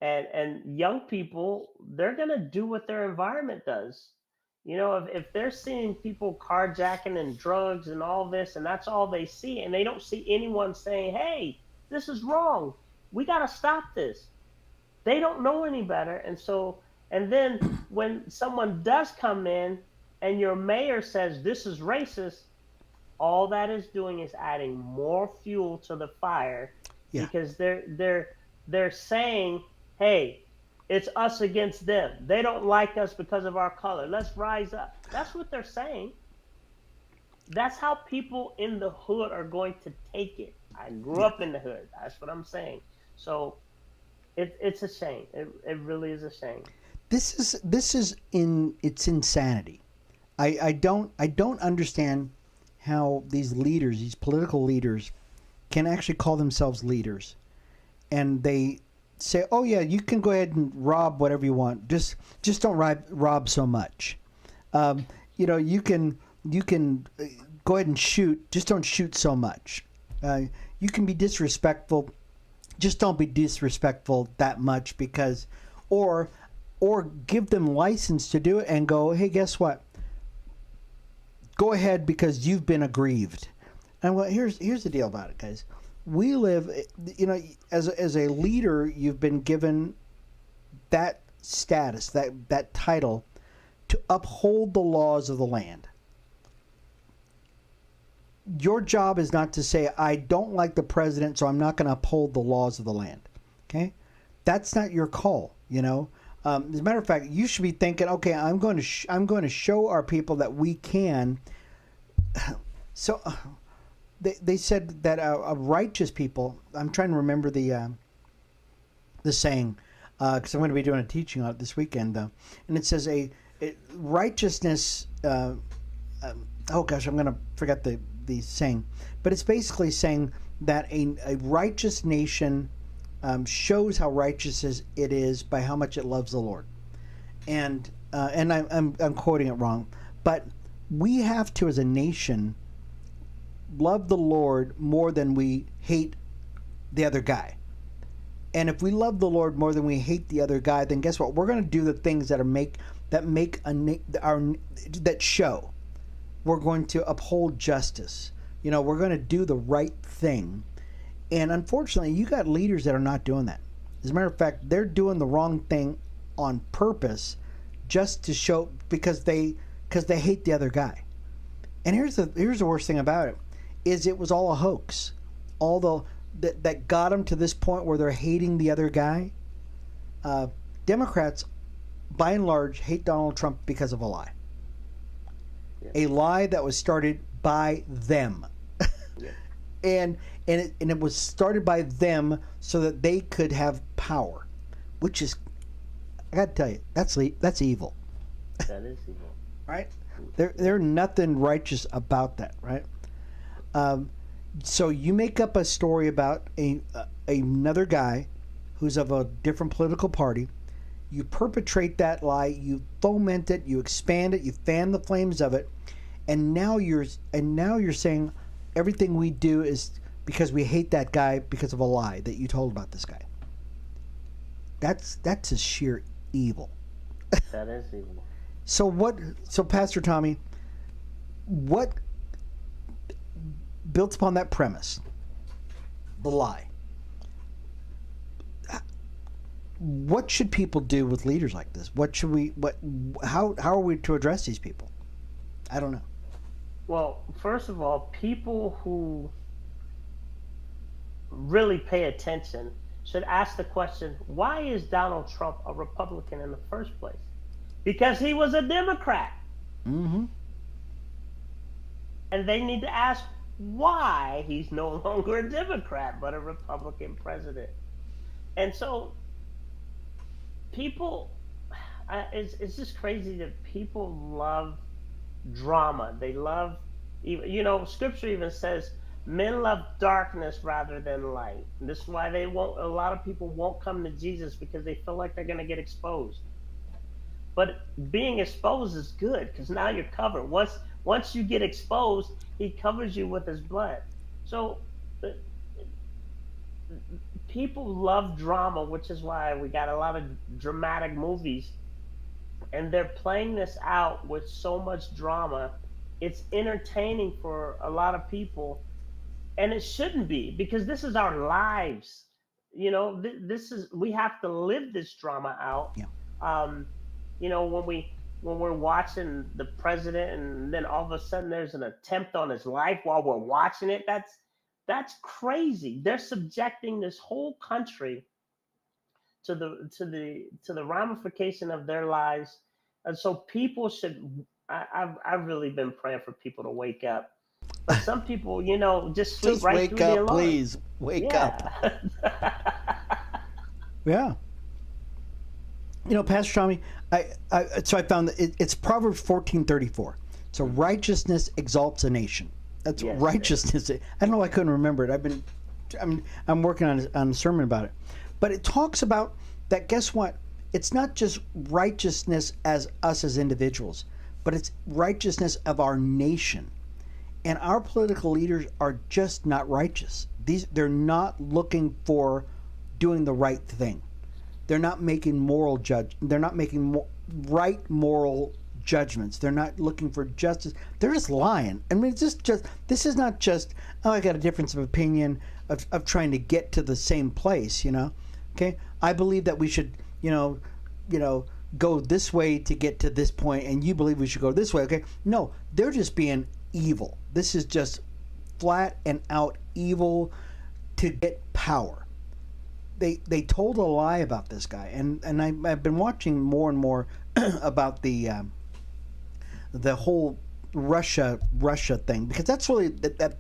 And young people, they're going to do what their environment does. If they're seeing people carjacking and drugs and all this, and that's all they see, and they don't see anyone saying, hey, this is wrong, we got to stop this. They don't know any better. And then when someone does come in and your mayor says this is racist, all that is doing is adding more fuel to the fire. Yeah. Because they're saying, hey, it's us against them. They don't like us because of our color. Let's rise up. That's what they're saying. That's how people in the hood are going to take it. I grew up in the hood. That's what I'm saying. So it's a shame. It really is a shame. This is it's insanity. I don't understand how these leaders, these political leaders, can actually call themselves leaders, and they say, "Oh yeah, you can go ahead and rob whatever you want. Just don't rob so much. You can go ahead and shoot. Just don't shoot so much. You can be disrespectful. Just don't be disrespectful that much because, or give them license to do it and go, hey, guess what? Go ahead because you've been aggrieved." And well, here's the deal about it, guys. We live, as a leader, you've been given that status, that title, to uphold the laws of the land. Your job is not to say, I don't like the president, so I'm not going to uphold the laws of the land. Okay? That's not your call, As a matter of fact, you should be thinking, okay, I'm going to show our people that we can. So they said that a righteous people. I'm trying to remember the saying because I'm going to be doing a teaching on it this weekend, though, and it says a righteousness. Oh gosh, I'm going to forget the saying, but it's basically saying that a righteous nation shows how righteous it is by how much it loves the Lord. And I'm quoting it wrong, but we have to, as a nation, love the Lord more than we hate the other guy. And if we love the Lord more than we hate the other guy, then guess what? We're going to do the things that show. We're going to uphold justice. We're going to do the right thing. And unfortunately, you got leaders that are not doing that. As a matter of fact, they're doing the wrong thing on purpose, just to show, because they hate the other guy. And here's the worst thing about it, is it was all a hoax. That got them to this point where they're hating the other guy. Democrats, by and large, hate Donald Trump because of a lie. Yeah. A lie that was started by them. Yeah. and it was started by them so that they could have power, which is, I got to tell you, that's evil. That is evil. Right? There's nothing righteous about that, right? So you make up a story about another guy who's of a different political party. You perpetrate that lie. You foment it. You expand it. You fan the flames of it, and now you're saying everything we do is because we hate that guy because of a lie that you told about this guy. That's a sheer evil. That is evil. So Pastor Tommy, what built upon that premise, the lie, what should people do with leaders like this? How are we to address these people? I don't know. Well, first of all, people who really pay attention should ask the question, why is Donald Trump a Republican in the first place? Because he was a Democrat. Mm-hmm. And they need to ask why he's no longer a Democrat but a Republican president. And so people, it's just crazy that people love drama. They love, Scripture even says men love darkness rather than light. And this is why a lot of people won't come to Jesus, because they feel like they're going to get exposed. But being exposed is good, because now you're covered. Once you get exposed, he covers you with his blood. So people love drama, which is why we got a lot of dramatic movies. And they're playing this out with so much drama. It's entertaining for a lot of people. And it shouldn't be, because this is our lives. We have to live this drama out. Yeah. When we're watching the president, and then all of a sudden there's an attempt on his life while we're watching it, that's crazy. They're subjecting this whole country to the ramification of their lives. And so people should, I've really been praying for people to wake up. But some people, just sleep right through the alarm. Just wake up, please. Wake up. Yeah. Pastor Tommy, so I found that it's Proverbs 14:34. So righteousness exalts a nation. That's righteousness. I don't know why I couldn't remember it. I'm working on a sermon about it. But it talks about that, guess what? It's not just righteousness as us as individuals, but it's righteousness of our nation. And our political leaders are just not righteous. They're not looking for doing the right thing. They're not making They're not making right moral judgments. They're not looking for justice. They're just lying. I mean, this is not just, I got a difference of opinion of trying to get to the same place. Okay. I believe that we should, go this way to get to this point, and you believe we should go this way. Okay. No, they're just being evil. This is just flat and out evil to get power. They told a lie about this guy, and I've been watching more and more about the whole Russia thing, because that's really at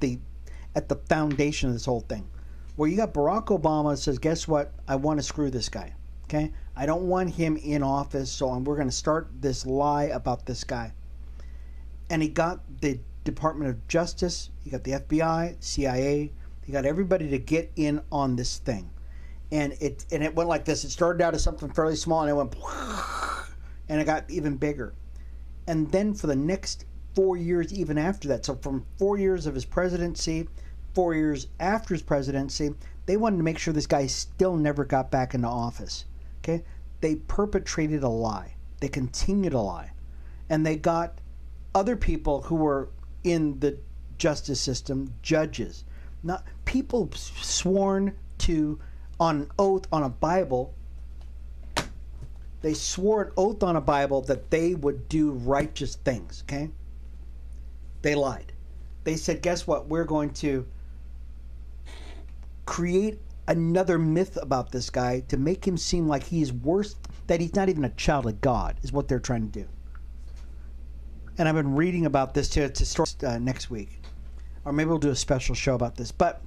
the foundation of this whole thing, where you got Barack Obama says, guess what, I want to screw this guy, Okay? I don't want him in office, so we're going to start this lie about this guy. And he got the Department of Justice, he got the FBI, CIA, he got everybody to get in on this thing. And it went like this. It started out as something fairly small, and it went, and it got even bigger. And then for the next 4 years, even after that, so from 4 years of his presidency, 4 years after his presidency, they wanted to make sure this guy still never got back into office. Okay? They perpetrated a lie. They continued to lie. And they got other people who were in the justice system, judges, not people sworn to on an oath on a Bible. They swore an oath on a Bible that they would do righteous things. Okay, they lied. They said, guess what, we're going to create another myth about this guy to make him seem like he's worse, that he's not even a child of God, is what they're trying to do. And I've been reading about this to start next week. Or maybe we'll do a special show about this. But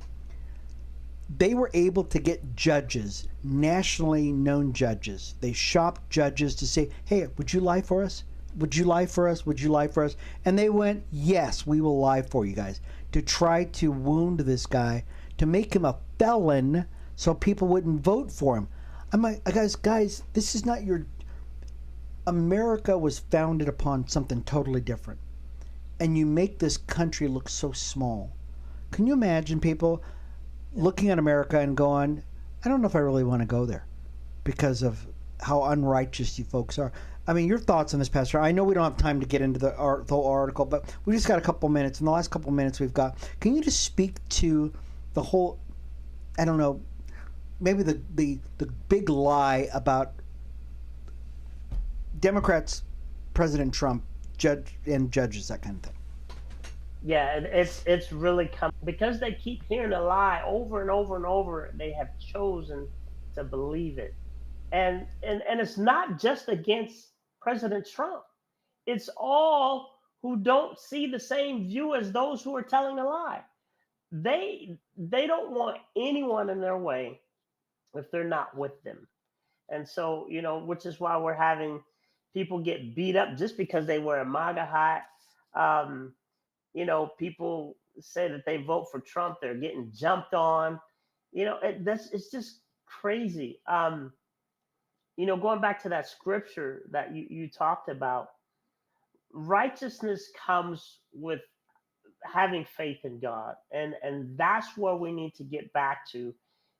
they were able to get judges, nationally known judges. They shopped judges to say, hey, would you lie for us? Would you lie for us? Would you lie for us? And they went, yes, we will lie for you guys. To try to wound this guy, to make him a felon so people wouldn't vote for him. I'm like, guys, this is not your... America was founded upon something totally different. And you make this country look so small. Can you imagine people looking at America and going, I don't know if I really want to go there because of how unrighteous you folks are. I mean, your thoughts on this, Pastor? I know we don't have time to get into the whole article, but we just got a couple minutes. In the last couple minutes we've got, can you just speak to the whole, I don't know, maybe the big lie about Democrats, President Trump, judges, that kind of thing. Yeah, it's really come because they keep hearing a lie over and over and over. They have chosen to believe it, and it's not just against President Trump. It's all who don't see the same view as those who are telling the lie. They don't want anyone in their way if they're not with them, and so which is why we're having people get beat up just because they wear a MAGA hat. People say that they vote for Trump, they're getting jumped on. It's just crazy. Going back to that scripture that you talked about, righteousness comes with having faith in God, and that's where we need to get back to,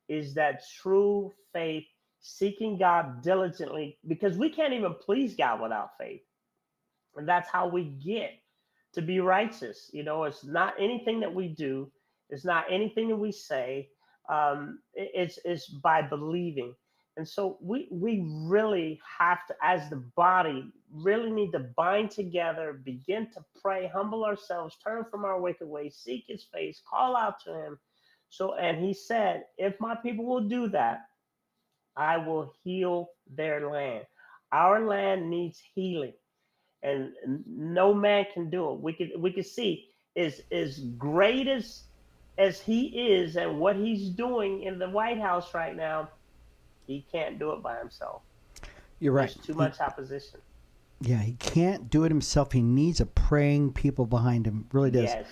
is that true faith, seeking God diligently, because we can't even please God without faith. And that's how we get to be righteous. It's not anything that we do. It's not anything that we say. It's by believing. And so we really have to, as the body, really need to bind together, begin to pray, humble ourselves, turn from our wicked ways, seek his face, call out to him. And he said, if my people will do that, I will heal their land. Our land needs healing, and no man can do it. We could see as great as he is and what he's doing in the White House right now, he can't do it by himself. You're right. There's too much opposition. Yeah, he can't do it himself. He needs a praying people behind him. Really does. Yes.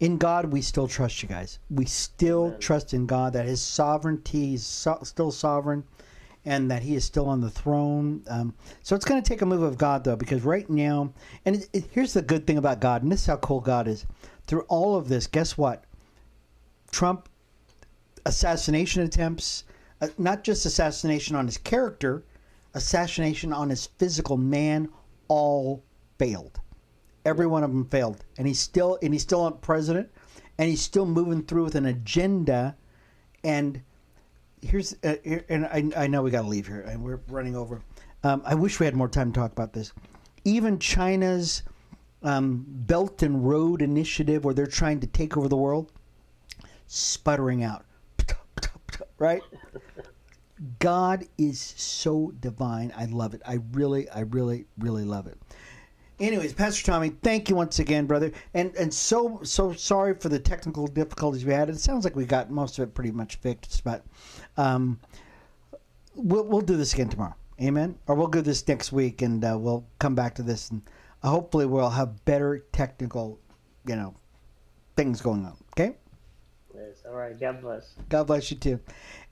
In God, we still trust, you guys. We still trust in God, that his sovereignty is still sovereign, and that he is still on the throne. So it's going to take a move of God, though, because right now, and here's the good thing about God, and this is how cool God is. Through all of this, guess what? Trump assassination attempts, not just assassination on his character, assassination on his physical man, all failed. Every one of them failed, and he's still a president, and he's still moving through with an agenda. And I know we got to leave here, and we're running over. I wish we had more time to talk about this. Even China's Belt and Road Initiative, where they're trying to take over the world, sputtering out, right? God is so divine. I love it. I really, really love it. Anyways, Pastor Tommy, thank you once again, brother. And so sorry for the technical difficulties we had. It sounds like we got most of it pretty much fixed, but we'll do this again tomorrow. Amen. Or we'll do this next week, and we'll come back to this, and hopefully we'll have better technical, things going on. Okay. Yes. All right. God bless. God bless you too.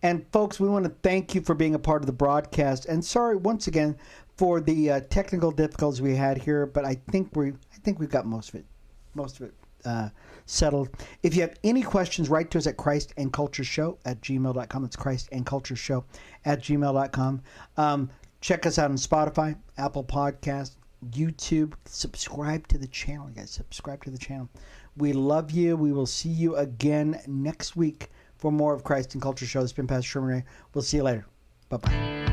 And folks, we want to thank you for being a part of the broadcast. And sorry once again for the technical difficulties we had here, but I think we've got most of it settled. If you have any questions, write to us at christandcultureshow@gmail.com. It's christandcultureshow@gmail.com. Check us out on Spotify, Apple Podcasts, YouTube. Subscribe to the channel, guys. Subscribe to the channel. We love you. We will see you again next week for more of Christ and Culture Show. It's been Pastor Sherman. We'll see you later. Bye-bye.